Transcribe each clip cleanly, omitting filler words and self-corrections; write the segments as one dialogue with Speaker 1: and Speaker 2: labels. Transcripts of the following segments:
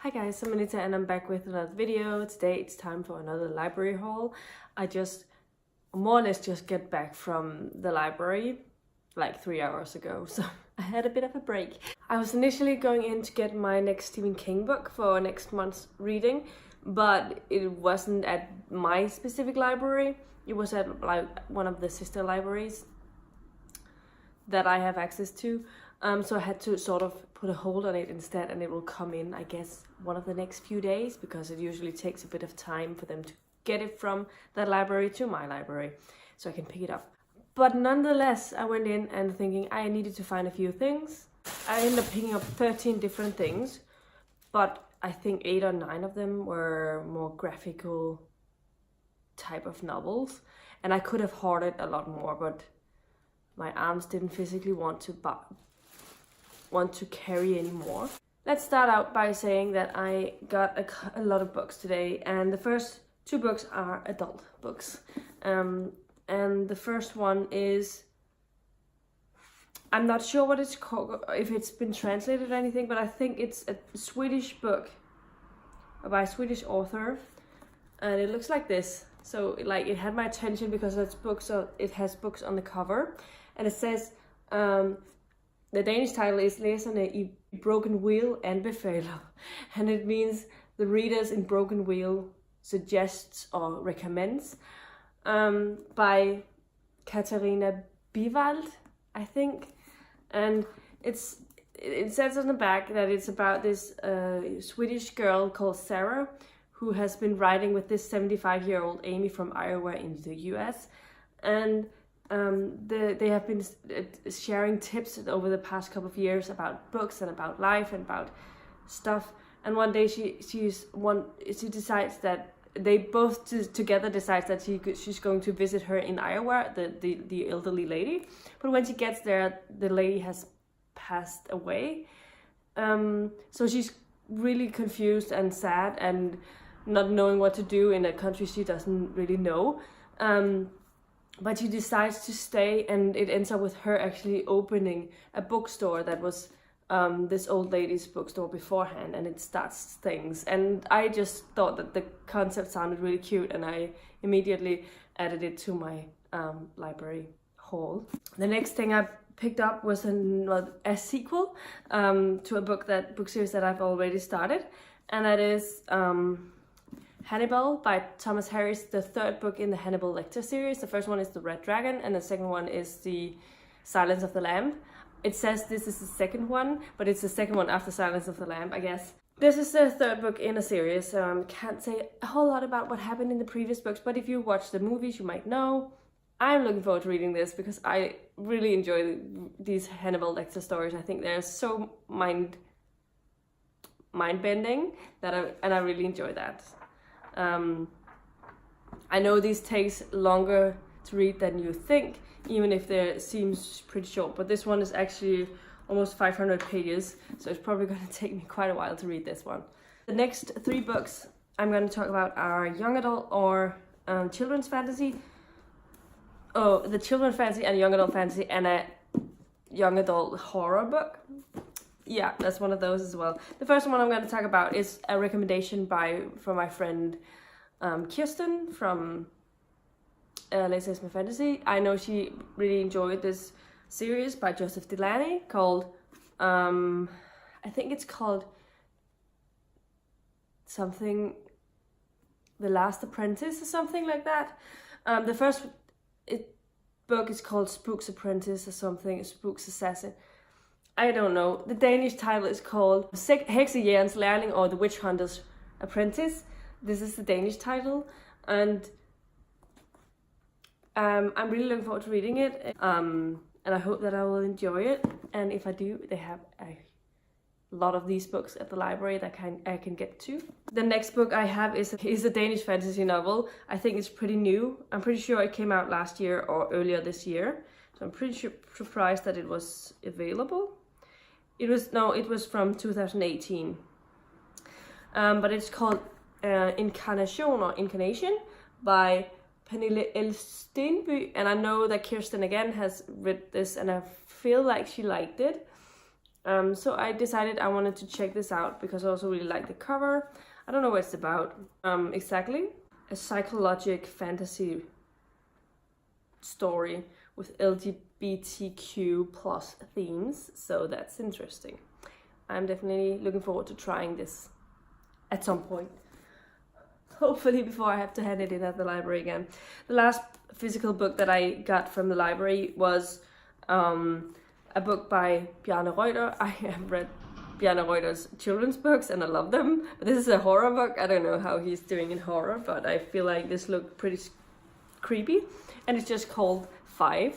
Speaker 1: Hi guys, I'm Anita and I'm back with another video. Today it's time for another library haul. I just more or less just get back from the library like 3 hours ago, so I had a bit of a break. I was initially going in to get my next Stephen King book for next month's reading, but it wasn't at my specific library. It was at like one of the sister libraries that I have access to. So I had to sort of put a hold on it instead, and it will come in, I guess, one of the next few days, because it usually takes a bit of time for them to get it from that library to my library, so I can pick it up. But nonetheless, I went in and thinking I needed to find a few things. I ended up picking up 13 different things, but I think 8 or 9 of them were more graphical type of novels, and I could have hoarded a lot more, but my arms didn't physically want to carry anymore. Let's start out by saying that I got a lot of books today, and the first 2 books are adult books. And the first one is, I'm not sure what it's called, if it's been translated or anything, but I think it's a Swedish book by a Swedish author, and it looks like this. So like it had my attention because it's books, so it has books on the cover, and it says the Danish title is Læserne i Broken Wheel anbefaler, and it means the readers in Broken Wheel suggests or recommends, by Katarina Bivald, I think. And it says on the back that it's about this Swedish girl called Sarah, who has been riding with this 75-year-old Amy from Iowa in the US, and they have been sharing tips over the past couple of years about books and about life and about stuff. And one day she decides that they both together decide that she's going to visit her in Iowa, the elderly lady. But when she gets there, the lady has passed away. So she's really confused and sad and not knowing what to do in a country she doesn't really know. But she decides to stay, and it ends up with her actually opening a bookstore that was this old lady's bookstore beforehand, and it starts things. And I just thought that the concept sounded really cute, and I immediately added it to my library haul. The next thing I picked up was a sequel to a book series that I've already started, and that is Hannibal by Thomas Harris, the 3rd book in the Hannibal Lecter series. The first one is The Red Dragon, and the second one is The Silence of the Lamb. It says this is the second one, but it's the second one after Silence of the Lamb, I guess. This is the 3rd book in a series, so I can't say a whole lot about what happened in the previous books, but if you watch the movies, you might know. I'm looking forward to reading this because I really enjoy these Hannibal Lecter stories. I think they're so mind-bending that I really enjoy that. I know these takes longer to read than you think, even if they seems pretty short, but this one is actually almost 500 pages, so it's probably going to take me quite a while to read this one. The next 3 books I'm going to talk about are young adult or children's fantasy. Oh, the children's fantasy and young adult fantasy, and a young adult horror book. Yeah, that's one of those as well. The first one I'm going to talk about is a recommendation from my friend Kirsten from Let's Say My Fantasy. I know she really enjoyed this series by Joseph Delaney called, I think it's called something, The Last Apprentice or something like that. The first book is called Spook's Apprentice or something, Spook's Assassin. I don't know. The Danish title is called Heksejægerens Lærling or The Witch Hunter's Apprentice. This is the Danish title, and I'm really looking forward to reading it. And I hope that I will enjoy it. And if I do, they have a lot of these books at the library that I can get to. The next book I have is a Danish fantasy novel. I think it's pretty new. I'm pretty sure it came out last year or earlier this year. So I'm pretty surprised that it was available. It was from 2018. But it's called Incarnation by Pernille L. Stenby, and I know that Kirsten again has read this, and I feel like she liked it. So I decided I wanted to check this out because I also really like the cover. I don't know what it's about exactly. A psychological fantasy story with LGBTQ plus themes, so that's interesting. I'm definitely looking forward to trying this at some point. Hopefully before I have to hand it in at the library again. The last physical book that I got from the library was a book by Bjarne Reuter. I have read Bjarne Reuter's children's books and I love them. But this is a horror book. I don't know how he's doing in horror, but I feel like this looked pretty creepy. And it's just called 5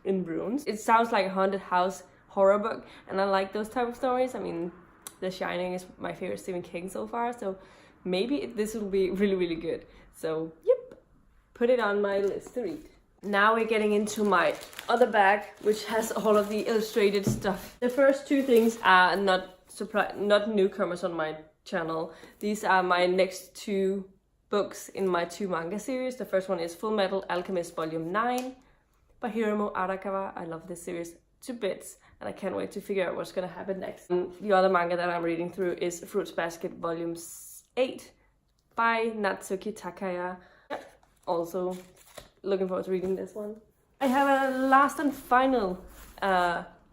Speaker 1: in Runes. It sounds like a haunted house horror book, and I like those type of stories. I mean, The Shining is my favorite Stephen King so far, so maybe this will be really, really good. So, yep, put it on my list to read. Now we're getting into my other bag, which has all of the illustrated stuff. The first two things are not newcomers on my channel. These are my next 2 books in my 2 manga series. The first one is Full Metal Alchemist Volume 9 by Hiromu Arakawa. I love this series to bits, and I can't wait to figure out what's gonna happen next. And the other manga that I'm reading through is Fruits Basket Volume 8 by Natsuki Takaya. Also looking forward to reading this one. I have a last and final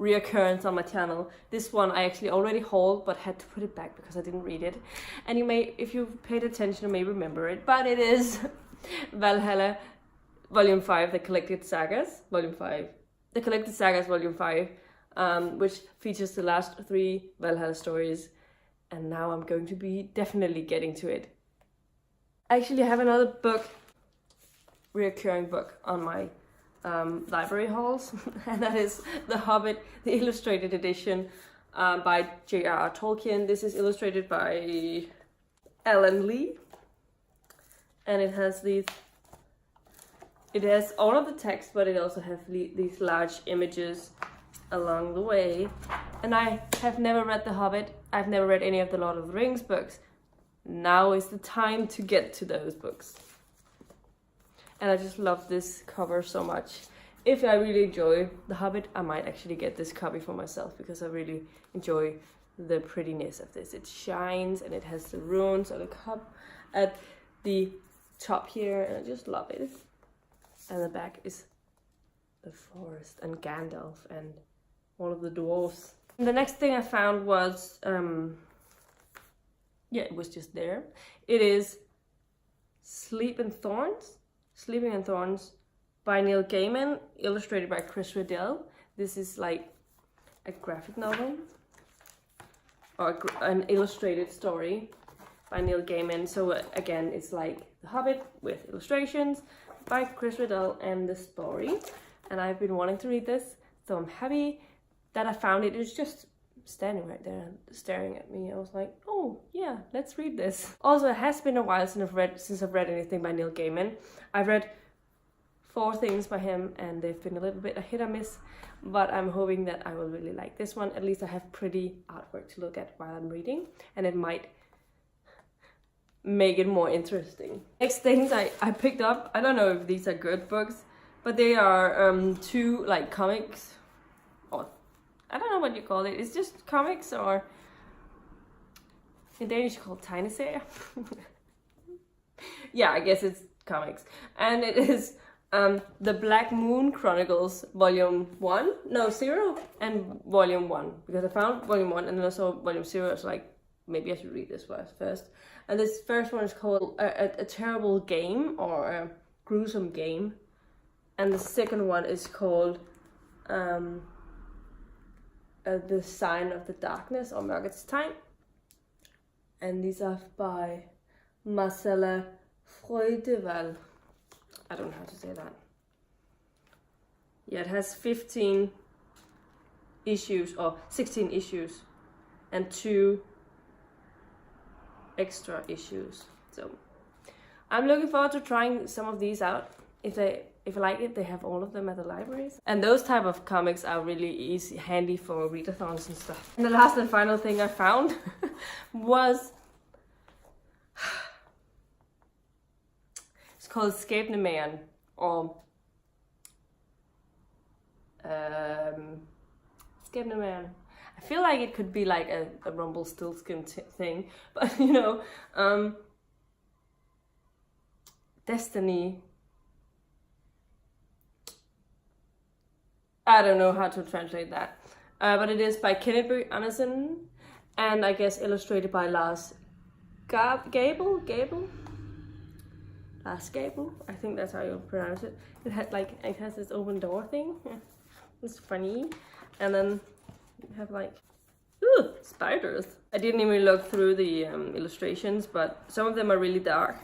Speaker 1: reoccurrence on my channel. This one I actually already hauled, but had to put it back because I didn't read it. And you may, if you've paid attention, you may remember it, but it is Valhalla Volume 5, The Collected Sagas, Volume 5. The Collected Sagas Volume 5, which features the last 3 Valhalla stories. And now I'm going to be definitely getting to it. I actually have another book, reoccurring book on my library hauls, and that is The Hobbit, the illustrated edition by J.R.R. Tolkien. This is illustrated by Alan Lee, and it has all of the text, but it also has these large images along the way. And I have never read The Hobbit. I've never read any of the Lord of the Rings books. Now is the time to get to those books. And I just love this cover so much. If I really enjoy The Hobbit, I might actually get this copy for myself because I really enjoy the prettiness of this. It shines and it has the runes on the cup at the top here, and I just love it. And the back is the forest and Gandalf and all of the dwarves. And the next thing I found was, it was just there. It is Sleeping in Thorns by Neil Gaiman, illustrated by Chris Riddell. This is like a graphic novel or an illustrated story by Neil Gaiman. So again, it's like The Hobbit with illustrations by Chris Riddell and the story. And I've been wanting to read this, so I'm happy that I found it. It was just standing right there staring at me. I was like, oh yeah, let's read this. Also, it has been a while since I've read anything by Neil Gaiman. I've read 4 things by him and they've been a little bit a hit or miss, but I'm hoping that I will really like this one. At least I have pretty artwork to look at while I'm reading, and it might make it more interesting. Next things I picked up, I don't know if these are good books, but they are 2 like comics, or I don't know what you call it. It's just comics, or in Danish called tegneserier. Yeah, I guess it's comics. And it is the Black Moon Chronicles Volume 0 and Volume 1. Because I found Volume 1 and then I saw Volume 0. I was like, maybe I should read this first. And this first one is called a Terrible Game, or a Gruesome Game. And the second one is called The Sign of the Darkness, or Mørkets Tegn. And these are by Marcella Freudeval. I don't know how to say that. Yeah, it has 15 issues, or 16 issues, and 2 extra issues. So I'm looking forward to trying some of these out. If I like it, they have all of them at the libraries. And those type of comics are really easy, handy for readathons and stuff. And the last and final thing I found was, it's called Skinman, or Skinman. I I feel like it could be like a Rumpelstiltskin thing, but you know, Destiny. I don't know how to translate that, but it is by Kenneth B. Anderson, and I guess illustrated by Lars Gable. Lars Gable, I think that's how you pronounce it. It has this open door thing. It's funny, and then you have like spiders. I didn't even look through the illustrations, but some of them are really dark,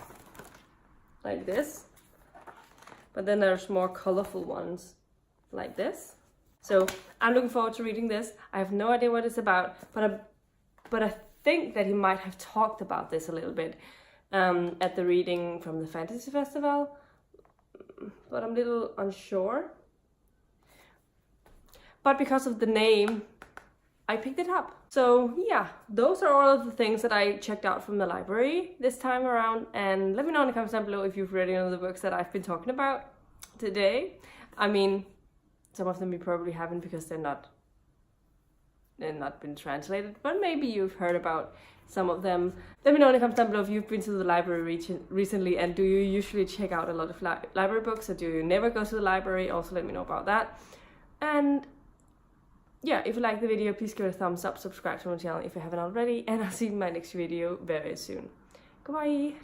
Speaker 1: like this. But then there's more colorful ones, like this. So I'm looking forward to reading this. I have no idea what it's about, but I think that he might have talked about this a little bit at the reading from the Fantasy Festival, but I'm a little unsure. But because of the name, I picked it up. So yeah, those are all of the things that I checked out from the library this time around, and let me know in the comments down below if you've read any of the books that I've been talking about today. I mean, some of them you probably haven't because they're not been translated, but maybe you've heard about some of them. Let me know in the comments down below if you've been to the library recently, and do you usually check out a lot of library books, or do you never go to the library? Also let me know about that. And yeah, if you like the video, please give it a thumbs up, subscribe to my channel if you haven't already, and I'll see you in my next video very soon. Goodbye!